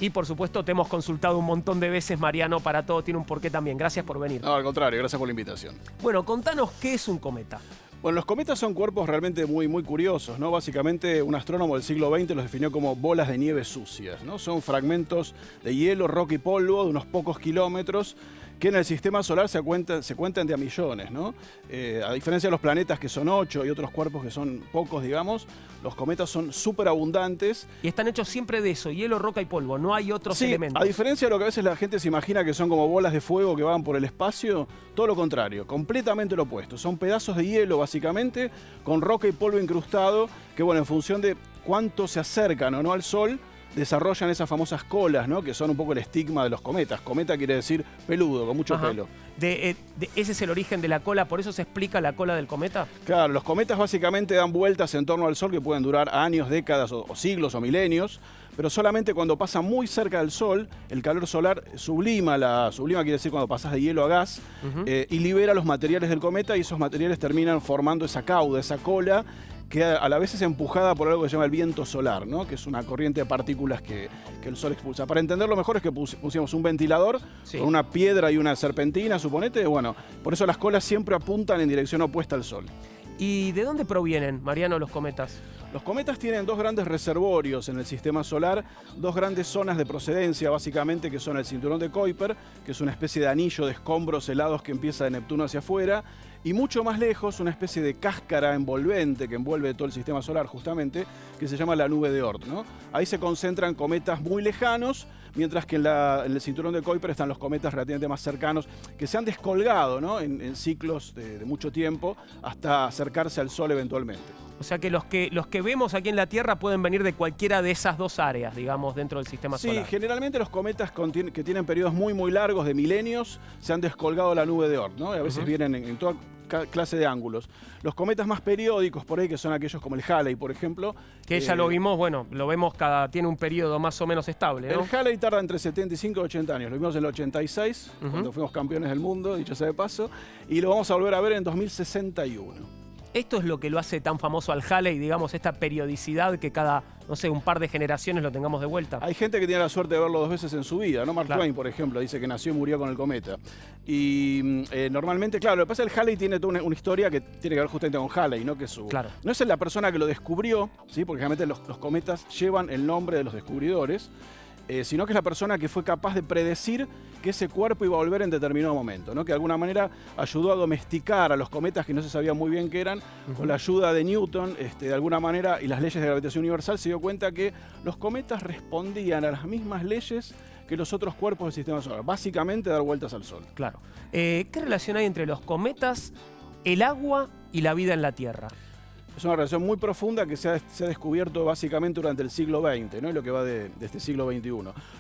Y por supuesto te hemos consultado un montón de veces, Mariano, para Todo Tiene un Porqué también. Gracias por venir. No, al contrario, gracias por la invitación. Bueno, contanos qué es un cometa. Bueno, los cometas son cuerpos realmente muy curiosos, ¿no? Básicamente, un astrónomo del siglo XX los definió como bolas de nieve sucias, ¿no? Son fragmentos de hielo, roca y polvo de unos pocos kilómetros que en el sistema solar se cuentan de a millones, ¿no? A diferencia de los planetas que son 8 y otros cuerpos que son pocos, digamos, los cometas son súper abundantes. Y están hechos siempre de eso, hielo, roca y polvo, no hay otros elementos. A diferencia de lo que a veces la gente se imagina que son como bolas de fuego que van por el espacio, todo lo contrario, completamente lo opuesto. Son pedazos de hielo, básicamente, con roca y polvo incrustado, que bueno, en función de cuánto se acercan o no al Sol, desarrollan esas famosas colas, ¿no? Que son un poco el estigma de los cometas. Cometa quiere decir peludo, con mucho pelo. ¿Ese es el origen de la cola? ¿Por eso se explica la cola del cometa? Claro, los cometas básicamente dan vueltas en torno al Sol que pueden durar años, décadas o siglos o milenios, pero solamente cuando pasan muy cerca del Sol, el calor solar sublima quiere decir cuando pasas de hielo a gas, y libera los materiales del cometa y esos materiales terminan formando esa cauda, esa cola, que a la vez es empujada por algo que se llama el viento solar, ¿no? Que es una corriente de partículas que el Sol expulsa. Para entenderlo mejor es que pusimos un ventilador con una piedra y una serpentina, suponete. Bueno, por eso las colas siempre apuntan en dirección opuesta al Sol. ¿Y de dónde provienen, Mariano, los cometas? Los cometas tienen dos grandes reservorios en el sistema solar, dos grandes zonas de procedencia, básicamente, que son el cinturón de Kuiper, que es una especie de anillo de escombros helados que empieza de Neptuno hacia afuera, y mucho más lejos una especie de cáscara envolvente que envuelve todo el sistema solar justamente, que se llama la nube de Oort, ¿no? Ahí se concentran cometas muy lejanos, mientras que en el cinturón de Kuiper están los cometas relativamente más cercanos, que se han descolgado, ¿no? en ciclos de mucho tiempo hasta acercarse al Sol eventualmente. O sea que los que vemos aquí en la Tierra pueden venir de cualquiera de esas dos áreas, digamos, dentro del sistema solar. Sí, generalmente los cometas que tienen periodos muy largos de milenios se han descolgado la nube de Oort, ¿no? Y a veces vienen en toda clase de ángulos. Los cometas más periódicos por ahí, que son aquellos como el Halley, por ejemplo. Que ya lo vimos, bueno, lo vemos tiene un periodo más o menos estable, ¿no? El Halley tarda entre 75 y 80 años. Lo vimos en el 86, cuando fuimos campeones del mundo, dicho sea de paso, y lo vamos a volver a ver en 2061. Esto es lo que lo hace tan famoso al Halley, digamos, esta periodicidad que cada, no sé, un par de generaciones lo tengamos de vuelta. Hay gente que tiene la suerte de verlo 2 veces en su vida, ¿no? Mark Twain, por ejemplo, dice que nació y murió con el cometa. Y normalmente, claro, lo que pasa es que el Halley tiene toda una historia que tiene que ver justamente con Halley, ¿no? Que es no es la persona que lo descubrió, ¿sí? Porque realmente los cometas llevan el nombre de los descubridores. sino que es la persona que fue capaz de predecir que ese cuerpo iba a volver en determinado momento, ¿no? Que de alguna manera ayudó a domesticar a los cometas que no se sabía muy bien qué eran. Con la ayuda de Newton, de alguna manera, y las leyes de gravitación universal, se dio cuenta que los cometas respondían a las mismas leyes que los otros cuerpos del sistema solar. Básicamente, dar vueltas al Sol. Claro. ¿Qué relación hay entre los cometas, el agua y la vida en la Tierra? Es una relación muy profunda que se ha descubierto básicamente durante el siglo XX, ¿no? Y lo que va de este siglo XXI.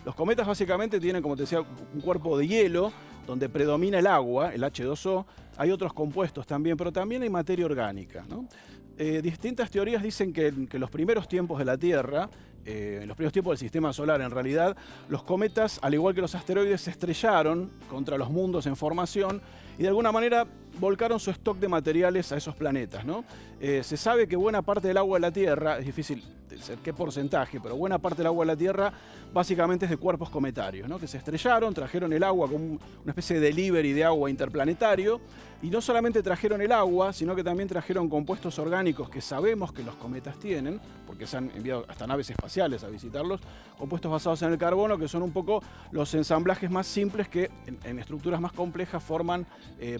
Los cometas básicamente tienen, como te decía, un cuerpo de hielo donde predomina el agua, el H2O. Hay otros compuestos también, pero también hay materia orgánica, ¿no? Distintas teorías dicen que en los primeros tiempos de la Tierra, en los primeros tiempos del sistema solar, en realidad, los cometas, al igual que los asteroides, se estrellaron contra los mundos en formación y de alguna manera volcaron su stock de materiales a esos planetas, ¿no? Se sabe que buena parte del agua de la Tierra, es difícil decir qué porcentaje, pero buena parte del agua de la Tierra básicamente es de cuerpos cometarios, ¿no? Que se estrellaron, trajeron el agua como una especie de delivery de agua interplanetario, y no solamente trajeron el agua, sino que también trajeron compuestos orgánicos que sabemos que los cometas tienen, porque se han enviado hasta naves espaciales a visitarlos, compuestos basados en el carbono, que son un poco los ensamblajes más simples que en estructuras más complejas forman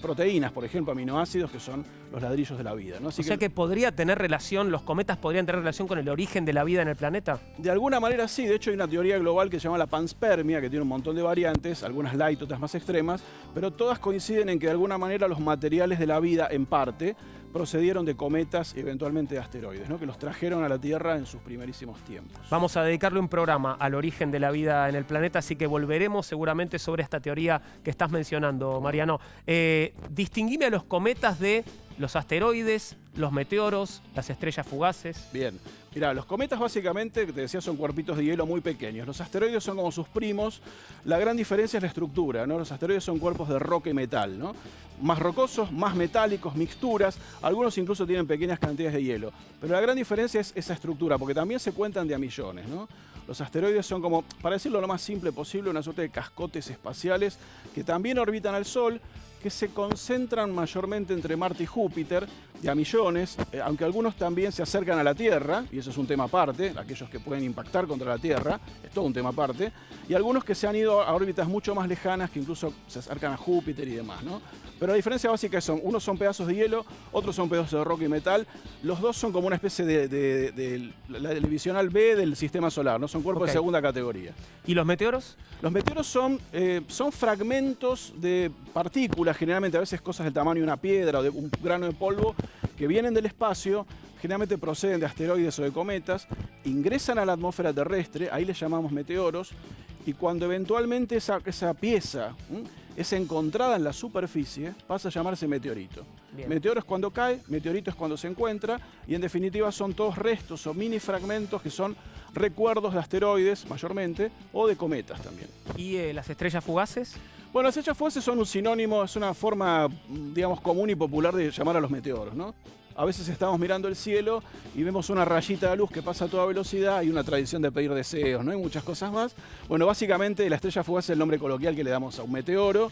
proteínas, por ejemplo, aminoácidos, que son los ladrillos de la vida, ¿no? Así O sea que podría tener relación, los cometas podrían tener relación con el origen de la vida en el planeta. De alguna manera sí, de hecho hay una teoría global que se llama la panspermia, que tiene un montón de variantes, algunas light, otras más extremas, pero todas coinciden en que de alguna manera los materiales de la vida, en parte, procedieron de cometas y eventualmente de asteroides, ¿no? Que los trajeron a la Tierra en sus primerísimos tiempos. Vamos a dedicarle un programa al origen de la vida en el planeta, así que volveremos seguramente sobre esta teoría que estás mencionando, Mariano. Distinguime a los cometas de los asteroides, los meteoros, las estrellas fugaces. Bien. Mirá, los cometas básicamente, que te decía, son cuerpitos de hielo muy pequeños. Los asteroides son como sus primos. La gran diferencia es la estructura, ¿no? Los asteroides son cuerpos de roca y metal, ¿no? Más rocosos, más metálicos, mixturas. Algunos incluso tienen pequeñas cantidades de hielo. Pero la gran diferencia es esa estructura, porque también se cuentan de a millones, ¿no? Los asteroides son como, para decirlo lo más simple posible, una suerte de cascotes espaciales que también orbitan al Sol, que se concentran mayormente entre Marte y Júpiter, de a millones, aunque algunos también se acercan a la Tierra, y eso es un tema aparte, aquellos que pueden impactar contra la Tierra, es todo un tema aparte, y algunos que se han ido a órbitas mucho más lejanas, que incluso se acercan a Júpiter y demás, ¿no? Pero la diferencia básica son, unos son pedazos de hielo, otros son pedazos de roca y metal, los dos son como una especie de la divisional B del sistema solar, ¿no? Son cuerpos de segunda categoría. ¿Y los meteoros? Los meteoros son fragmentos de partículas, generalmente a veces cosas del tamaño de una piedra o de un grano de polvo, que vienen del espacio, generalmente proceden de asteroides o de cometas, ingresan a la atmósfera terrestre, ahí les llamamos meteoros, y cuando eventualmente esa pieza es encontrada en la superficie, pasa a llamarse meteorito. Bien. Meteoro es cuando cae, meteorito es cuando se encuentra, y en definitiva son todos restos o mini fragmentos que son recuerdos de asteroides, mayormente, o de cometas también. ¿Y las estrellas fugaces? Bueno, las estrellas fugaces son un sinónimo, es una forma, digamos, común y popular de llamar a los meteoros, ¿no? A veces estamos mirando el cielo y vemos una rayita de luz que pasa a toda velocidad. Hay una tradición de pedir deseos, ¿no? Hay muchas cosas más. Bueno, básicamente la estrella fugaz es el nombre coloquial que le damos a un meteoro.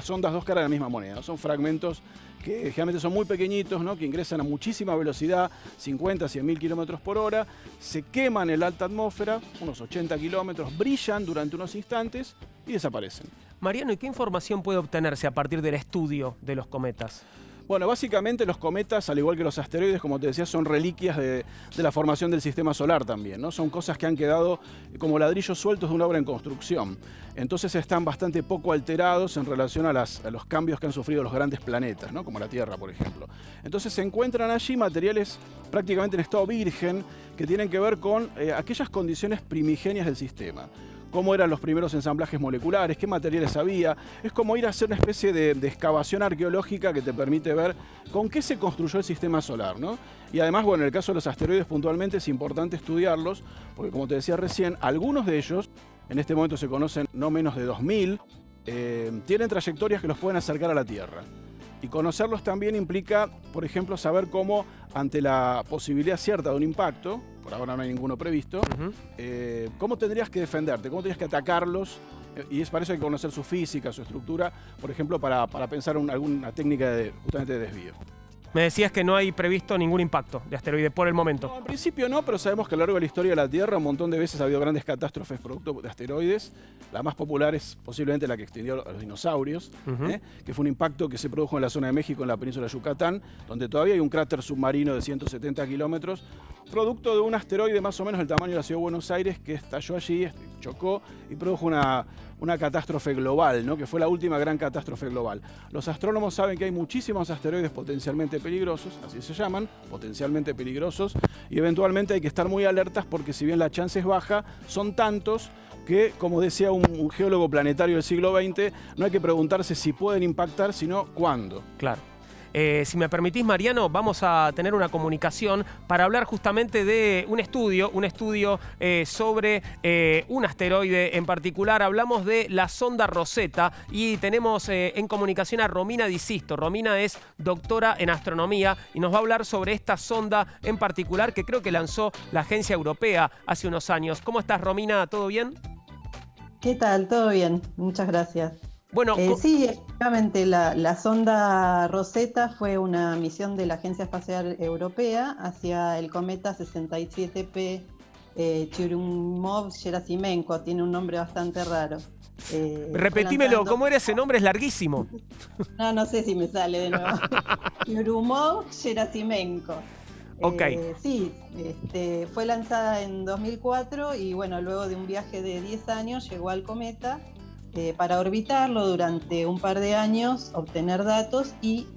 Son las dos caras de la misma moneda, ¿no? Son fragmentos que generalmente son muy pequeñitos, ¿no? Que ingresan a muchísima velocidad, 50, 100.000 kilómetros por hora, se queman en la alta atmósfera, unos 80 kilómetros, brillan durante unos instantes y desaparecen. Mariano, ¿y qué información puede obtenerse a partir del estudio de los cometas? Bueno, básicamente los cometas, al igual que los asteroides, como te decía, son reliquias de la formación del sistema solar también, ¿no? Son cosas que han quedado como ladrillos sueltos de una obra en construcción. Entonces están bastante poco alterados en relación a los cambios que han sufrido los grandes planetas, ¿no? Como la Tierra, por ejemplo. Entonces se encuentran allí materiales prácticamente en estado virgen que tienen que ver con aquellas condiciones primigenias del sistema. Cómo eran los primeros ensamblajes moleculares, qué materiales había. Es como ir a hacer una especie de excavación arqueológica que te permite ver con qué se construyó el sistema solar, ¿no? Y además, bueno, en el caso de los asteroides puntualmente es importante estudiarlos, porque como te decía recién, algunos de ellos, en este momento se conocen no menos de 2000, tienen trayectorias que los pueden acercar a la Tierra. Y conocerlos también implica, por ejemplo, saber cómo, ante la posibilidad cierta de un impacto, por ahora no hay ninguno previsto, cómo tendrías que defenderte, cómo tendrías que atacarlos, y es para eso hay que conocer su física, su estructura, por ejemplo, para pensar en alguna técnica justamente de desvío. Me decías que no hay previsto ningún impacto de asteroide por el momento. No, en principio no, pero sabemos que a lo largo de la historia de la Tierra un montón de veces ha habido grandes catástrofes producto de asteroides. La más popular es posiblemente la que extinguió a los dinosaurios, que fue un impacto que se produjo en la zona de México, en la península de Yucatán, donde todavía hay un cráter submarino de 170 kilómetros, producto de un asteroide más o menos del tamaño de la ciudad de Buenos Aires, que estalló allí, chocó y produjo una catástrofe global, ¿no? Que fue la última gran catástrofe global. Los astrónomos saben que hay muchísimos asteroides potencialmente peligrosos, así se llaman, potencialmente peligrosos, y eventualmente hay que estar muy alertas porque si bien la chance es baja, son tantos que, como decía un geólogo planetario del siglo XX, no hay que preguntarse si pueden impactar, sino cuándo. Claro. Si me permitís, Mariano, vamos a tener una comunicación para hablar justamente de un estudio sobre un asteroide en particular. Hablamos de la sonda Rosetta y tenemos en comunicación a Romina Di Sisto. Romina es doctora en astronomía y nos va a hablar sobre esta sonda en particular que creo que lanzó la Agencia Europea hace unos años. ¿Cómo estás, Romina? ¿Todo bien? ¿Qué tal? ¿Todo bien? Muchas gracias. Bueno, sí, efectivamente, la sonda Rosetta fue una misión de la Agencia Espacial Europea hacia el cometa 67P Churyumov-Gerasimenko. Tiene un nombre bastante raro. Repetímelo, ¿cómo era ese nombre? Es larguísimo. No sé si me sale de nuevo. Churyumov-Gerasimenko. Ok. Sí, fue lanzada en 2004 y bueno, luego de un viaje de 10 años llegó al cometa. Para orbitarlo durante un par de años, obtener datos y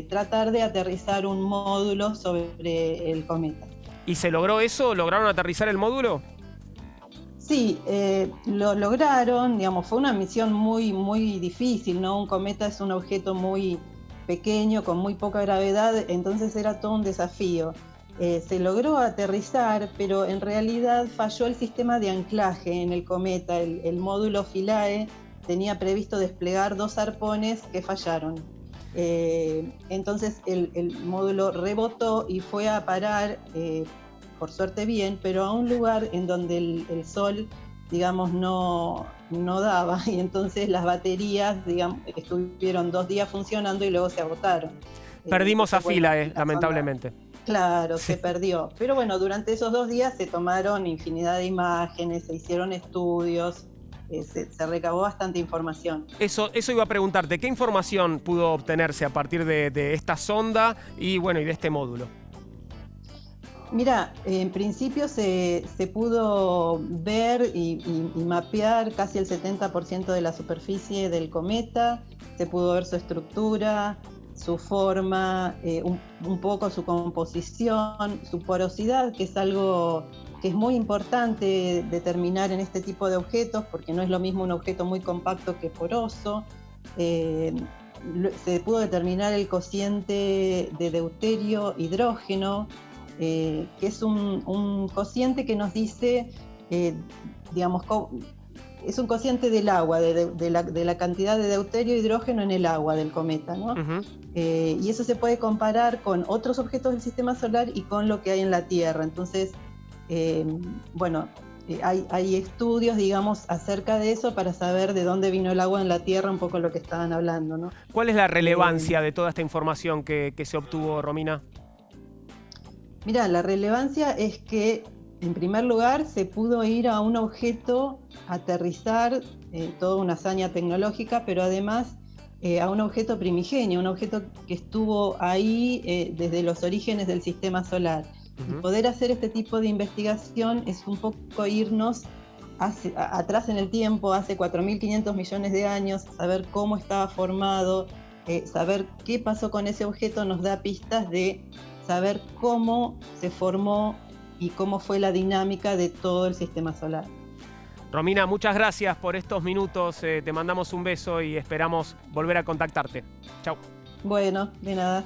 tratar de aterrizar un módulo sobre el cometa. ¿Y se logró eso? ¿Lograron aterrizar el módulo? Sí, lo lograron, digamos, fue una misión muy, muy difícil, ¿no? Un cometa es un objeto muy pequeño, con muy poca gravedad, entonces era todo un desafío. Se logró aterrizar, pero en realidad falló el sistema de anclaje en el cometa. El módulo Philae tenía previsto desplegar 2 arpones que fallaron. Entonces el módulo rebotó y fue a parar, por suerte bien, pero a un lugar en donde el sol, digamos, no daba, y entonces las baterías, digamos, estuvieron 2 días funcionando y luego se agotaron. Perdimos a Philae, lamentablemente. Claro, Sí. se perdió. Pero bueno, durante esos 2 días se tomaron infinidad de imágenes, se hicieron estudios, se recabó bastante información. Eso iba a preguntarte, ¿qué información pudo obtenerse a partir de esta sonda y bueno, y de este módulo? Mira, en principio se pudo ver y mapear casi el 70% de la superficie del cometa, se pudo ver su estructura, su forma, un poco su composición, su porosidad, que es algo que es muy importante determinar en este tipo de objetos, porque no es lo mismo un objeto muy compacto que poroso. Se pudo determinar el cociente de deuterio-hidrógeno, que es un cociente que nos dice, digamos, es un cociente del agua, de la cantidad de deuterio e hidrógeno en el agua del cometa, ¿no? Y eso se puede comparar con otros objetos del sistema solar y con lo que hay en la Tierra. Entonces, hay estudios, digamos, acerca de eso para saber de dónde vino el agua en la Tierra, un poco lo que estaban hablando, ¿no? ¿Cuál es la relevancia de toda esta información que se obtuvo, Romina? Mira, la relevancia es que, en primer lugar, se pudo ir a un objeto, aterrizar, toda una hazaña tecnológica, pero además a un objeto primigenio, un objeto que estuvo ahí desde los orígenes del sistema solar. Y poder hacer este tipo de investigación es un poco irnos atrás en el tiempo, hace 4.500 millones de años, saber cómo estaba formado, saber qué pasó con ese objeto nos da pistas de saber cómo se formó y cómo fue la dinámica de todo el sistema solar. Romina, muchas gracias por estos minutos. Te mandamos un beso y esperamos volver a contactarte. Chau. Bueno, de nada.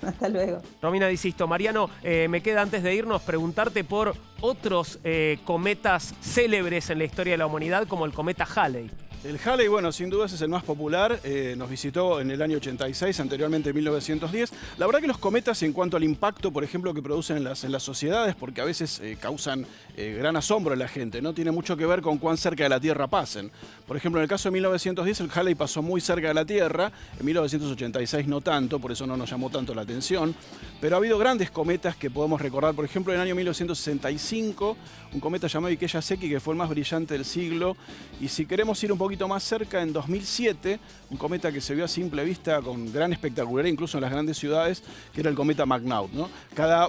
Hasta luego. Romina Di Sisto. Mariano, me queda antes de irnos preguntarte por otros cometas célebres en la historia de la humanidad, como el cometa Halley. El Halley, bueno, sin dudas es el más popular. Nos visitó en el año 86, anteriormente en 1910. La verdad que los cometas, en cuanto al impacto, por ejemplo, que producen en las sociedades, porque a veces causan gran asombro en la gente, ¿no? Tiene mucho que ver con cuán cerca de la Tierra pasen. Por ejemplo, en el caso de 1910, el Halley pasó muy cerca de la Tierra. En 1986 no tanto, por eso no nos llamó tanto la atención. Pero ha habido grandes cometas que podemos recordar. Por ejemplo, en el año 1965, un cometa llamado Ikeyaseki, que fue el más brillante del siglo. Y si queremos ir un poquito más cerca, en 2007, un cometa que se vio a simple vista con gran espectacularidad, incluso en las grandes ciudades, que era el cometa McNaught, ¿no?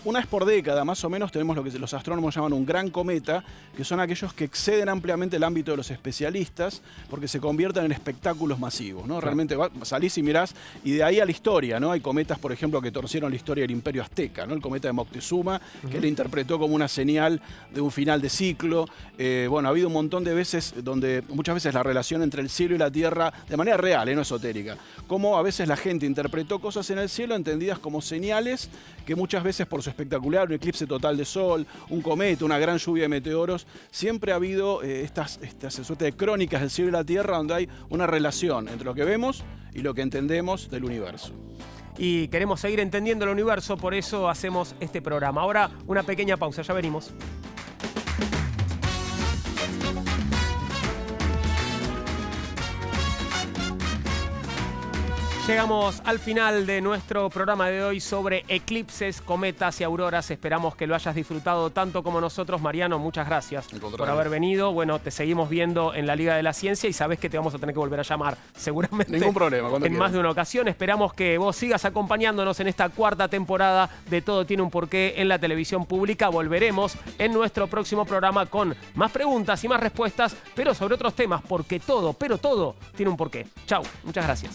Una vez por década, más o menos, tenemos lo que los astrónomos llaman un gran cometa, que son aquellos que exceden ampliamente el ámbito de los especialistas, porque se convierten en espectáculos masivos, ¿no? Realmente salís y mirás, y de ahí a la historia, ¿no? Hay cometas, por ejemplo, que torcieron la historia del Imperio Azteca, ¿no? El cometa de Moctezuma, que él interpretó como una señal de un final de ciclo. Bueno, ha habido un montón de veces donde muchas veces la relación entre el cielo y la tierra, de manera real, no esotérica, como a veces la gente interpretó cosas en el cielo entendidas como señales que muchas veces por su espectacular, un eclipse total de sol, un cometa, una gran lluvia de meteoros, siempre ha habido estas suerte de crónicas del cielo y la tierra donde hay una relación entre lo que vemos y lo que entendemos del universo. Y queremos seguir entendiendo el universo, por eso hacemos este programa. Ahora una pequeña pausa, ya venimos. Llegamos al final de nuestro programa de hoy sobre eclipses, cometas y auroras. Esperamos que lo hayas disfrutado tanto como nosotros. Mariano, muchas gracias por haber venido. Bueno, te seguimos viendo en la Liga de la Ciencia y sabés que te vamos a tener que volver a llamar seguramente. Ningún problema, cuando en más de una ocasión. Esperamos que vos sigas acompañándonos en esta cuarta temporada de Todo Tiene un Porqué en la televisión pública. Volveremos en nuestro próximo programa con más preguntas y más respuestas, pero sobre otros temas, porque todo, pero todo tiene un porqué. Chau, muchas gracias.